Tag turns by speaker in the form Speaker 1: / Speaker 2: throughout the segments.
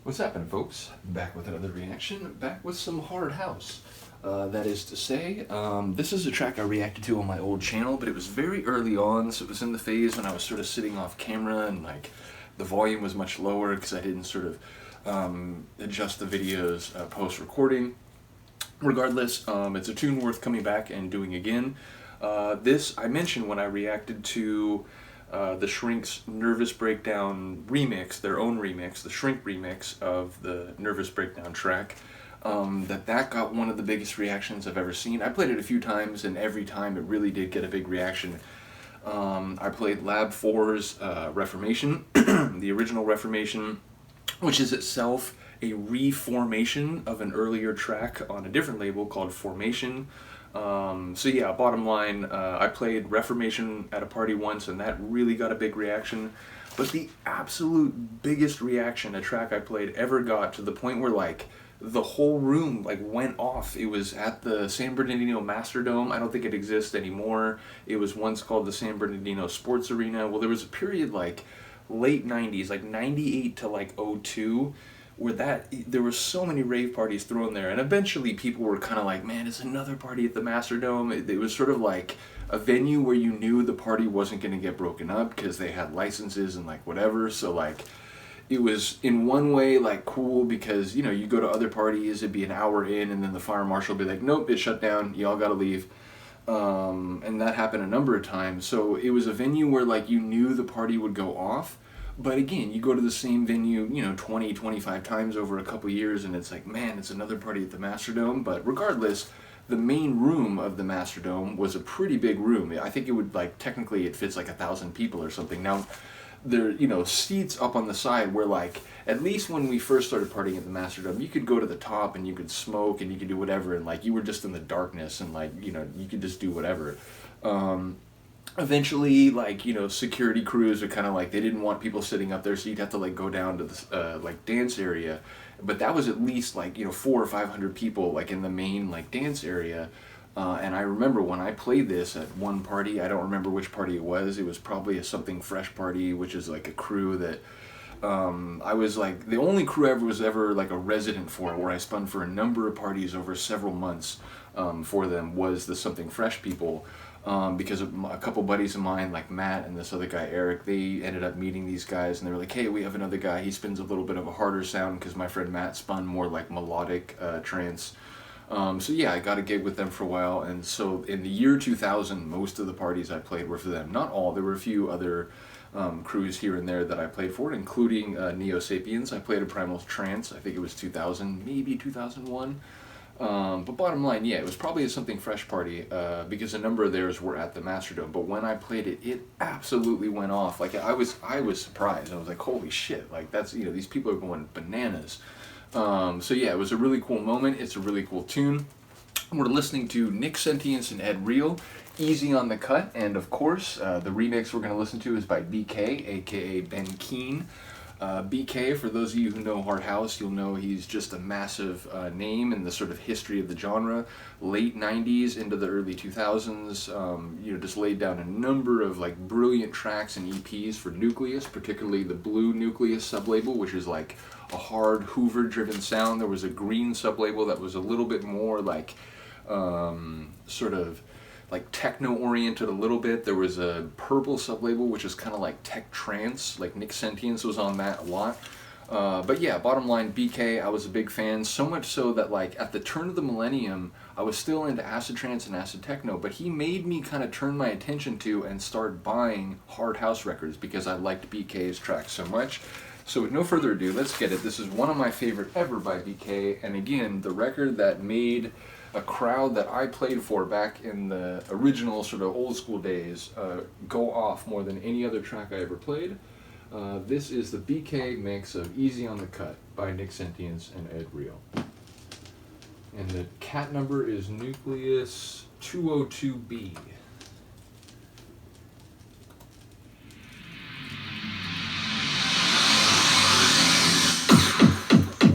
Speaker 1: What's happening, folks? Back with another reaction, back with some hard house. That is to say, this is a track I reacted to on my old channel, but it was very early on, so it was in the phase when I was sort of sitting off camera and like the volume was much lower because I didn't sort of adjust the videos post-recording. Regardless, it's a tune worth coming back and doing again. This I mentioned when I reacted to the Shrink's Nervous Breakdown remix, their own remix, the Shrink remix of the Nervous Breakdown track, that got one of the biggest reactions I've ever seen. I played it a few times, and every time it really did get a big reaction. I played Lab 4's Reformation, the original Reformation, which is itself a reformation of an earlier track on a different label called Formation. So yeah, bottom line, I played Reformation at a party once and that really got a big reaction, but the absolute biggest reaction a track I played ever got, to the point where like the whole room like went off. It was at the San Bernardino Masterdome. I don't think it exists anymore. It was once called the San Bernardino Sports Arena. Well, there was a period like late 90s, like 98 to like 02, where there were so many rave parties thrown there, and eventually people were kind of like, man, it's another party at the Masterdome. It was sort of like a venue where you knew the party wasn't going to get broken up because they had licenses and like whatever, so like it was in one way like cool because, you know, you go to other parties, it'd be an hour in and then the fire marshal would be like, nope, it's shut down, y'all gotta leave. And that happened a number of times, so it was a venue where like you knew the party would go off. But again, you go to the same venue, you know, 20, 25 times over a couple years, and it's like, man, it's another party at the Masterdome. But regardless, the main room of the Masterdome was a pretty big room. I think it would, like, technically it fits like 1,000 people or something. Now, there, you know, seats up on the side where, like, at least when we first started partying at the Masterdome, you could go to the top and you could smoke and you could do whatever, and, like, you were just in the darkness and, like, you know, you could just do whatever. Eventually, like, you know, security crews are kind of like, they didn't want people sitting up there, so you'd have to like go down to the like dance area. But that was at least like, you know, 400 or 500 people like in the main like dance area. And I remember when I played this at one party, I don't remember which party it was probably a Something Fresh party, which is like a crew that I was like the only crew I was ever like a resident for, where I spun for a number of parties over several months for them, was the Something Fresh people. Because of a couple buddies of mine, like Matt and this other guy Eric, they ended up meeting these guys and they were like, hey, we have another guy, he spins a little bit of a harder sound, because my friend Matt spun more like melodic trance. So yeah, I got a gig with them for a while, and so in the year 2000, most of the parties I played were for them. Not all, there were a few other crews here and there that I played for, including Neo Sapiens. I played a Primal Trance, I think it was 2000, maybe 2001. But bottom line, yeah, it was probably a Something Fresh party, because a number of theirs were at the Masterdome. But when I played it, it absolutely went off. Like, I was surprised. I was like, holy shit, like, that's, you know, these people are going bananas. So yeah, it was a really cool moment. It's a really cool tune. We're listening to Nick Sentience and Ed Real, Easy on the Cut, and of course, the remix we're going to listen to is by BK, aka Ben Keen. BK, for those of you who know Hard House, you'll know he's just a massive name in the sort of history of the genre. Late 90s into the early 2000s, you know, just laid down a number of like brilliant tracks and EPs for Nucleus, particularly the blue Nucleus sublabel, which is like a hard Hoover-driven sound. There was a green sublabel that was a little bit more like sort of like techno-oriented a little bit. There was a purple sublabel, which is kind of like tech trance, like Nick Sentience was on that a lot. But yeah, bottom line, BK, I was a big fan, so much so that like at the turn of the millennium, I was still into acid trance and acid techno, but he made me kind of turn my attention to and start buying hard house records because I liked BK's tracks so much. So with no further ado, let's get it. This is one of my favorite ever by BK, and again, the record that made a crowd that I played for back in the original sort of old school days go off more than any other track I ever played. This is the BK mix of Easy on the Cut by Nick Sentience and Ed Real. And the cat number is Nucleus 202B.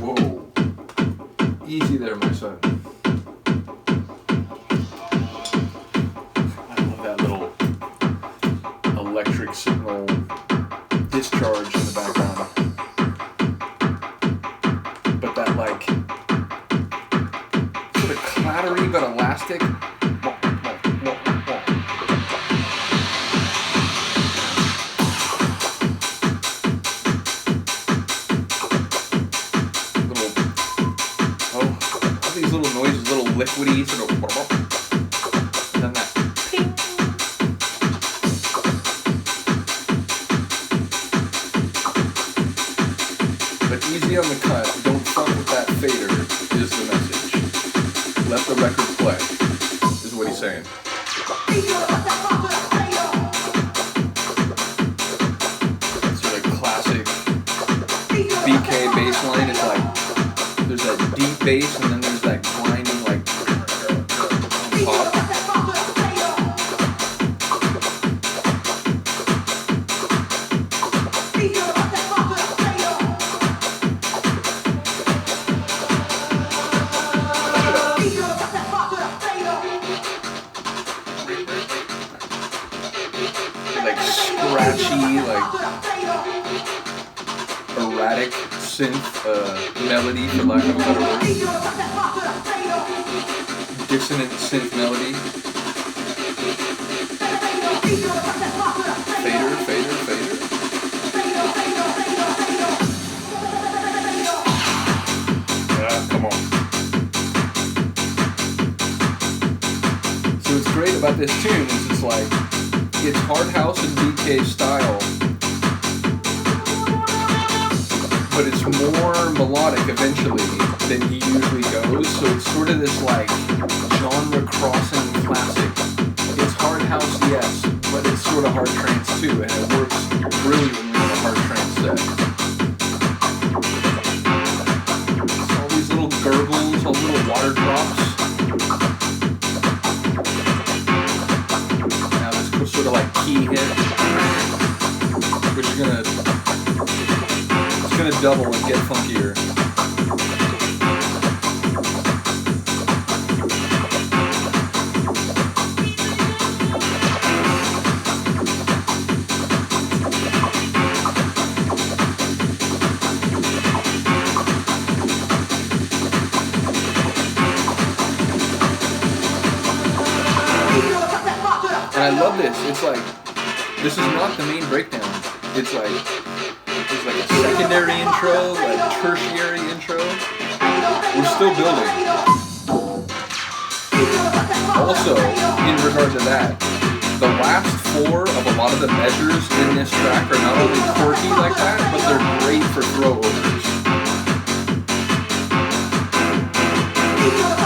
Speaker 1: Whoa. Easy there, my son. Electric signal discharge in the background. plastic. These little noises, little liquidy sort of, and then that ping. But easy on the cut, don't fuck with that fader is the message. Let the record play, is what he's saying. That's sort of classic BK bass line. It's like, there's that deep bass and then there's that grinding like on top. Like scratchy, like erratic synth melody, for lack of a better word. Dissonant synth melody. Fader, fader, fader. Come on. So what's great about this tune is it's like, it's hard house and BK style, but it's more melodic eventually than he usually goes, so it's sort of this like genre-crossing classic. It's hard house, yes, but it's sort of hard trance too, and it works brilliantly in a hard trance set. It's all these little gurgles, all little water drops. Now this sort of like key hit, which is gonna double and get funkier. And I love this. It's like, this is not the main breakdown. It's like, there's like a secondary intro, like tertiary intro. We're still building. Also, in regard to that, the last four of a lot of the measures in this track are not only quirky like that, but they're great for throwovers.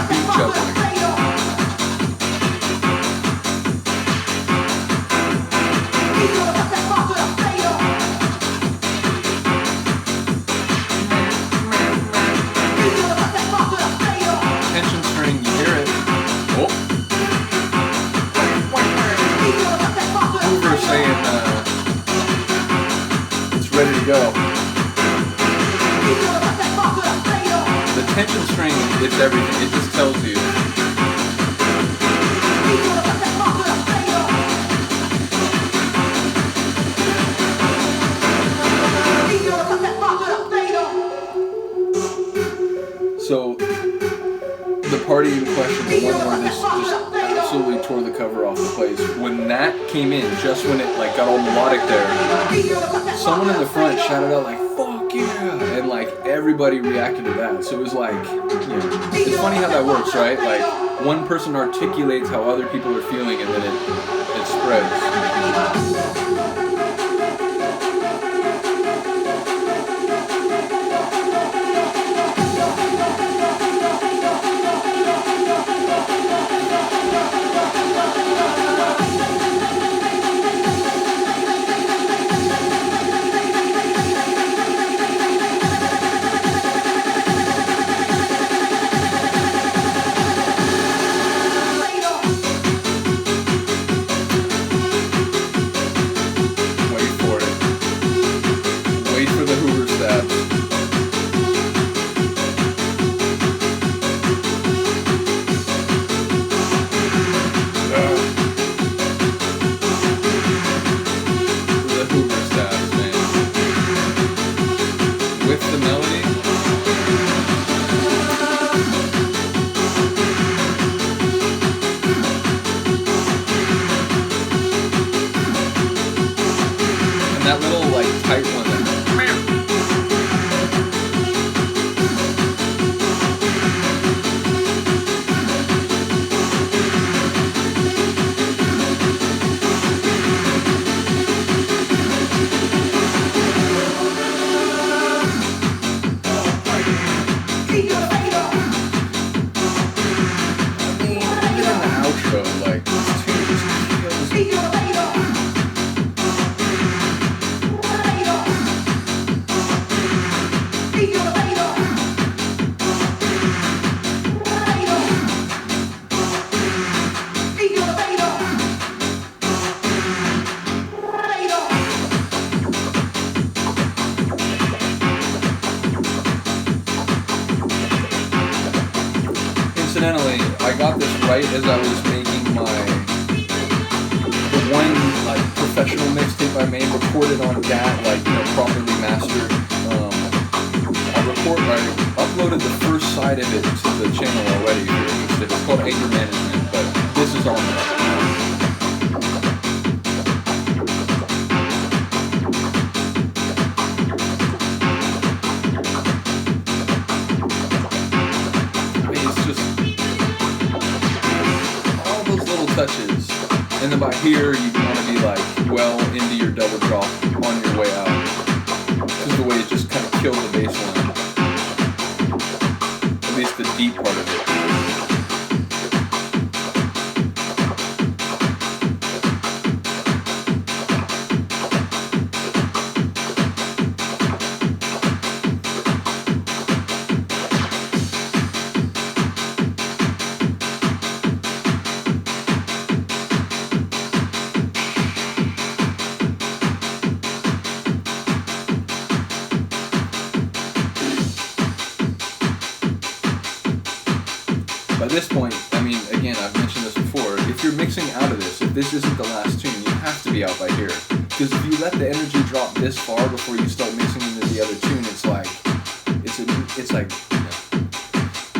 Speaker 1: Beat juggling. Tension string, you hear it. Oh. Hoover saying it's ready to go. The tension string is everything. It just tells you. So, the party in question, the one where this just absolutely tore the cover off the place, when that came in, just when it like got all melodic there, someone in the front shouted out like, "Fuck yeah!" and like everybody reacted to that. So it was like, you know, it's funny how that works, right? Like one person articulates how other people are feeling and then it spreads.
Speaker 2: Coincidentally, I got this right as I was making the one like professional mixtape I made, recorded on DAT, like properly mastered. I uploaded the first side of it to the channel already. If you're interested, it's called Anger Management, but this is on there. Touches, and then by here you want to be like well into your double drop on your way out. This is the way it just kind of killed the bass line, at least the deep part of it. By this point, I mean, again, I've mentioned this before, if you're mixing out of this, if this isn't the last tune, you have to be out by here. Because if you let the energy drop this far before you start mixing into the other tune, it's like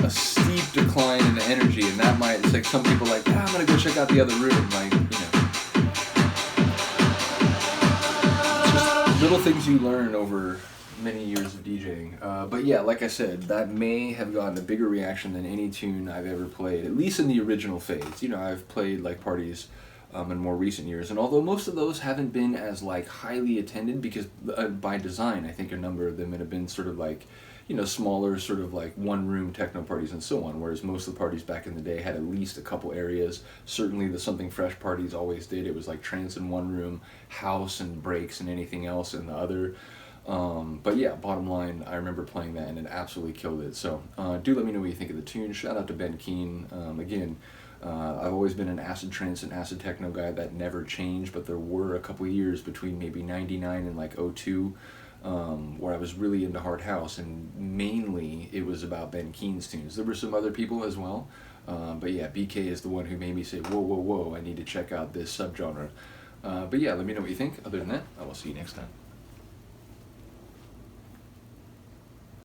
Speaker 2: a steep decline in the energy, and that might, it's like some people are like, I'm gonna go check out the other room, like, it's just little things you learn over many years of DJing. But yeah, like I said, that may have gotten a bigger reaction than any tune I've ever played, at least in the original phase. I've played like parties in more recent years, and although most of those haven't been as like highly attended, because by design, I think a number of them have been sort of like, smaller sort of like one-room techno parties and so on, whereas most of the parties back in the day had at least a couple areas. Certainly the Something Fresh parties always did. It was like trance in one room, house and breaks and anything else in the other. But yeah, bottom line, I remember playing that and it absolutely killed it. So do let me know what you think of the tune. Shout out to Ben Keen. Again, I've always been an acid trance and acid techno guy. That never changed, but there were a couple years between maybe 99 and like 02 where I was really into hard house, and mainly it was about Ben Keen's tunes. There were some other people as well, but yeah, BK is the one who made me say, whoa, I need to check out this subgenre. But yeah, let me know what you think. Other than that, I will see you next time.